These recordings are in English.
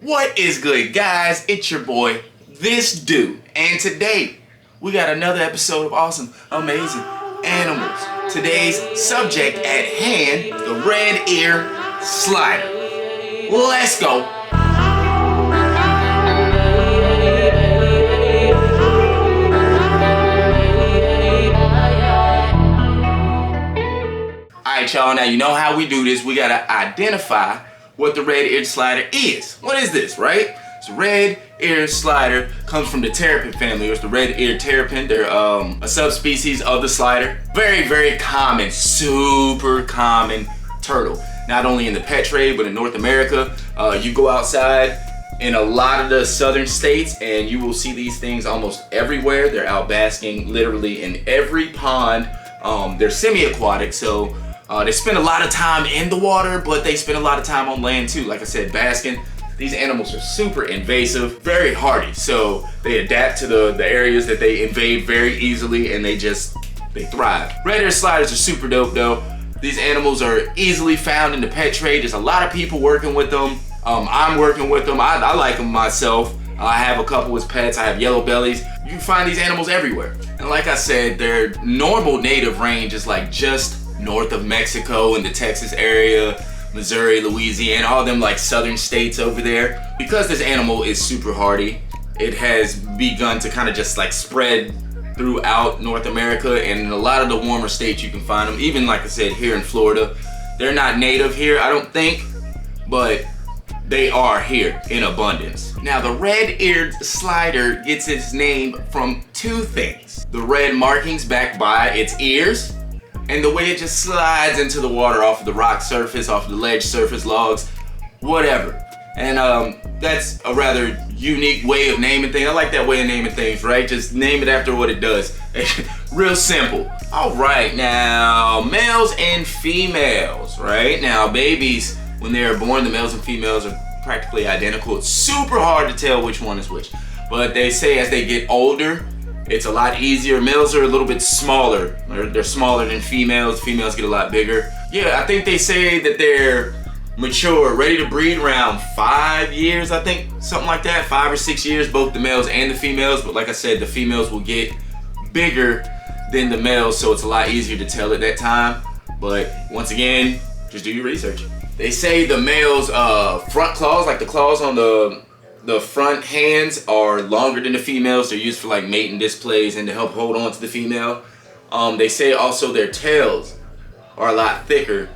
What is good, guys? It's your boy, This Dude, and today we got another episode of awesome, amazing animals. Today's subject at hand, the red ear slider. Let's go. Alright, y'all, now you know how we do this. We gotta identify what the red-eared slider is. What is this, right? So red-eared slider comes from the terrapin family, or it's the red-eared terrapin. They're a subspecies of the slider. Very, very common, super common turtle. Not only in the pet trade, but in North America. You go outside in a lot of the southern states and you will see these things almost everywhere. They're out basking literally in every pond. They're semi-aquatic, so they spend a lot of time in the water, but they spend a lot of time on land too. Like I said, basking. These animals are super invasive, very hardy. So they adapt to the areas that they invade very easily, and they thrive. Red-eared sliders are super dope though. These animals are easily found in the pet trade. There's a lot of people working with them. I'm working with them. I like them myself. I have a couple as pets. I have yellow bellies. You can find these animals everywhere. And like I said, their normal native range is like just north of Mexico in the Texas area, Missouri, Louisiana, all them like southern states over there. Because this animal is super hardy, it has begun to kind of just like spread throughout North America, and in a lot of the warmer states you can find them. Even like I said, here in Florida. They're not native here, I don't think, but they are here in abundance. Now the red-eared slider gets its name from two things: the red markings back by its ears, and the way it just slides into the water off of the rock surface, off of the ledge surface, logs, whatever. And that's a rather unique way of naming things. I like that way of naming things, right? Just name it after what it does. Real simple. All right, now males and females, right? Now babies, when they are born, the males and females are practically identical. It's super hard to tell which one is which. But they say as they get older, it's a lot easier. Males are a little bit smaller. They're smaller than females. Females get a lot bigger. Yeah, I think they say that they're mature, ready to breed around 5 years, I think. Something like that, 5 or 6 years, both the males and the females. But like I said, the females will get bigger than the males, so it's a lot easier to tell at that time. But once again, just do your research. They say the males' front claws, like the claws on the front hands, are longer than the females. They're used for like mating displays and to help hold on to the female. They say also their tails are a lot thicker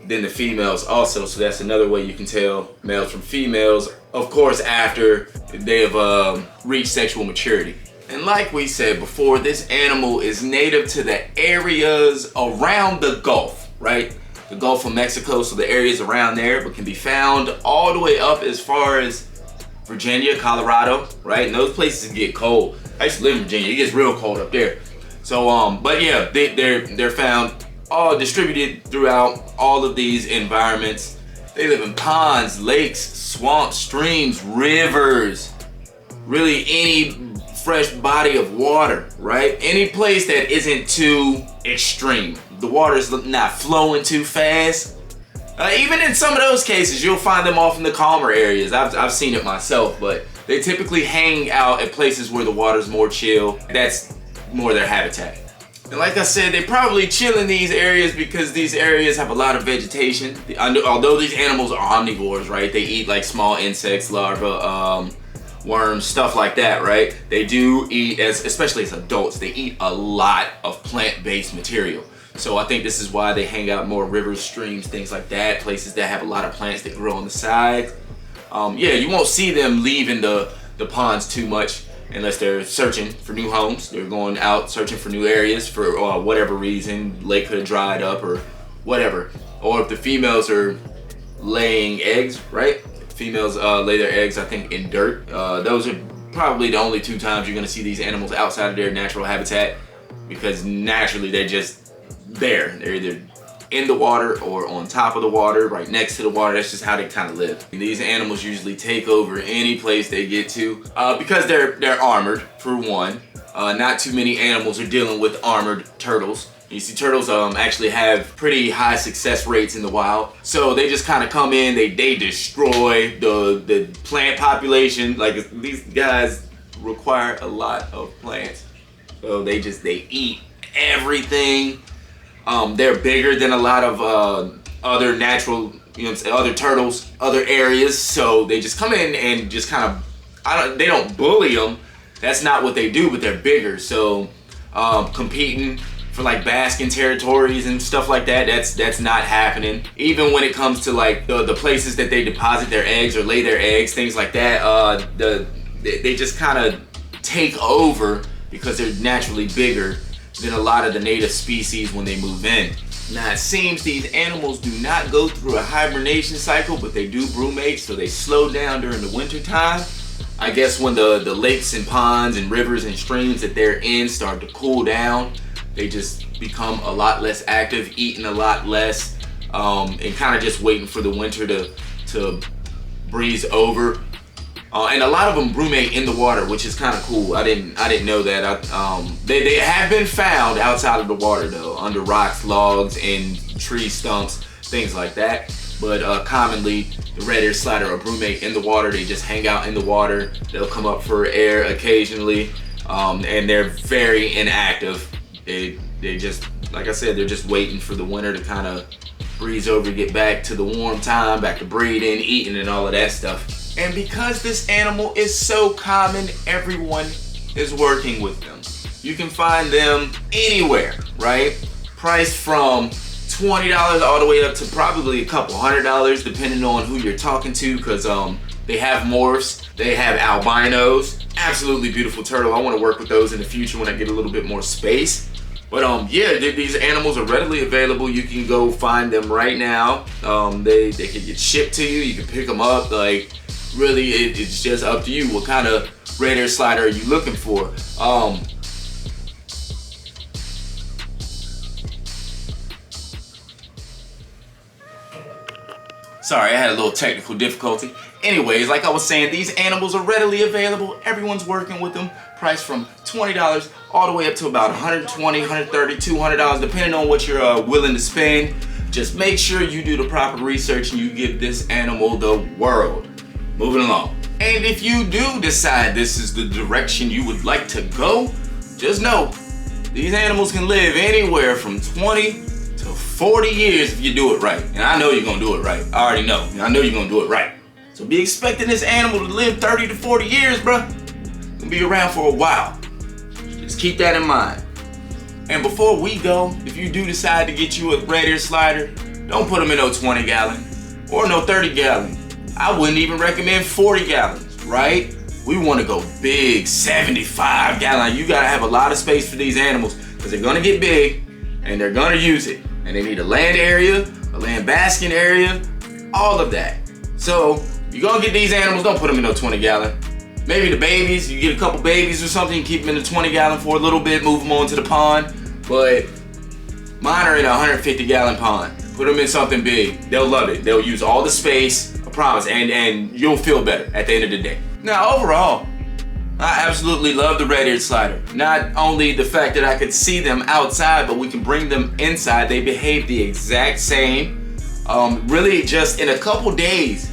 than the females also, so that's another way you can tell males from females, of course after they have reached sexual maturity. And like we said before, this animal is native to the areas around the Gulf, right? The Gulf of Mexico, so the areas around there, but can be found all the way up as far as Virginia, Colorado, right? And those places get cold. I used to live in Virginia. It gets real cold up there. So, but yeah, they're found all distributed throughout all of these environments. They live in ponds, lakes, swamps, streams, rivers, really any fresh body of water, right? Any place that isn't too extreme. The water's not flowing too fast. Even in some of those cases, you'll find them off in the calmer areas. I've seen it myself, but they typically hang out at places where the water's more chill. That's more their habitat. And like I said, they probably chill in these areas because these areas have a lot of vegetation. Although these animals are omnivores, right? They eat like small insects, larvae, worms, stuff like that, right? They do eat, especially as adults, they eat a lot of plant-based material. So I think this is why they hang out more rivers, streams, things like that, places that have a lot of plants that grow on the side. Yeah, you won't see them leaving the ponds too much unless they're searching for new homes. They're going out searching for new areas for whatever reason. Lake could have dried up or whatever. Or if the females are laying eggs, right? Females lay their eggs, I think, in dirt. Those are probably the only two times you're gonna see these animals outside of their natural habitat, because naturally they're just there. They're either in the water or on top of the water, right next to the water. That's just how they kind of live. And these animals usually take over any place they get to because they're armored, for one. Not too many animals are dealing with armored turtles. You see, turtles actually have pretty high success rates in the wild. So they just kind of come in, they destroy the plant population. Like, these guys require a lot of plants. So they eat everything. They're bigger than a lot of other natural, you know what I'm saying, other turtles, other areas. So they just come in and just kind of, they don't bully them. That's not what they do, but they're bigger. So competing for like basking territories and stuff like that, that's not happening. Even when it comes to like the places that they deposit their eggs or lay their eggs, things like that, they just kind of take over because they're naturally bigger than a lot of the native species when they move in. Now, it seems these animals do not go through a hibernation cycle, but they do brumate, so they slow down during the winter time. I guess when the lakes and ponds and rivers and streams that they're in start to cool down, they just become a lot less active, eating a lot less, and kind of just waiting for the winter to breeze over. And a lot of them brumate in the water, which is kind of cool. I didn't know that. They have been found outside of the water though, under rocks, logs, and tree stumps, things like that. But commonly, the red-eared slider will brumate in the water. They just hang out in the water. They'll come up for air occasionally, and they're very inactive. They just, like I said, they're just waiting for the winter to kind of breeze over, get back to the warm time, back to breeding, eating, and all of that stuff. And because this animal is so common, everyone is working with them. You can find them anywhere, right? Priced from $20 all the way up to probably a couple $100, depending on who you're talking to, because they have morphs, they have albinos. Absolutely beautiful turtle. I want to work with those in the future when I get a little bit more space. But yeah, these animals are readily available. You can go find them right now. They can get shipped to you. You can pick them up. Like, really, it's just up to you. What kind of red-eared slider are you looking for? Sorry, I had a little technical difficulty. Anyways, like I was saying, these animals are readily available. Everyone's working with them. Priced from $20 all the way up to about $120, $130, $200, depending on what you're willing to spend. Just make sure you do the proper research and you give this animal the world. Moving along. And if you do decide this is the direction you would like to go, just know these animals can live anywhere from 20 to 40 years if you do it right. And I know you're gonna do it right. I already know. I know you're gonna do it right. So be expecting this animal to live 30 to 40 years, bruh. Gonna be around for a while. Just keep that in mind. And before we go, if you do decide to get you a red-eared slider, don't put them in no 20 gallon or no 30 gallon. I wouldn't even recommend 40 gallons, right? We wanna go big, 75 gallon. You gotta have a lot of space for these animals because they're gonna get big and they're gonna use it. And they need a land area, a land basking area, all of that. So, you're gonna get these animals, don't put them in no 20 gallon. Maybe the babies, you get a couple babies or something, keep them in the 20 gallon for a little bit, move them on to the pond. But mine are in a 150 gallon pond. Put them in something big. They'll love it. They'll use all the space, I promise, and you'll feel better at the end of the day. Now, overall, I absolutely love the red-eared slider. Not only the fact that I could see them outside, but we can bring them inside. They behave the exact same. Really just in a couple days,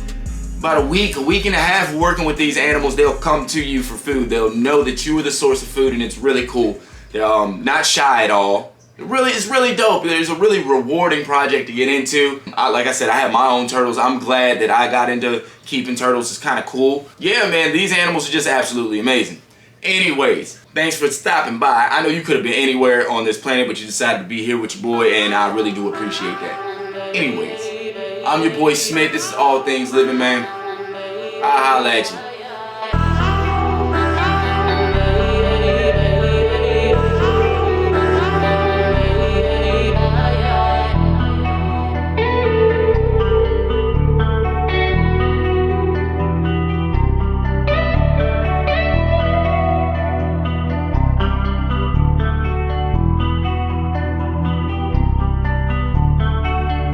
about a week and a half working with these animals, they'll come to you for food. They'll know that you are the source of food, and it's really cool. They're not shy at all. It's really dope. It's a really rewarding project to get into. Like I said, I have my own turtles. I'm glad that I got into keeping turtles. It's kind of cool. Yeah, man, these animals are just absolutely amazing. Anyways, thanks for stopping by. I know you could have been anywhere on this planet, but you decided to be here with your boy, and I really do appreciate that. Anyways, I'm your boy Smith. This is All Things Living, man. I'll holla at you.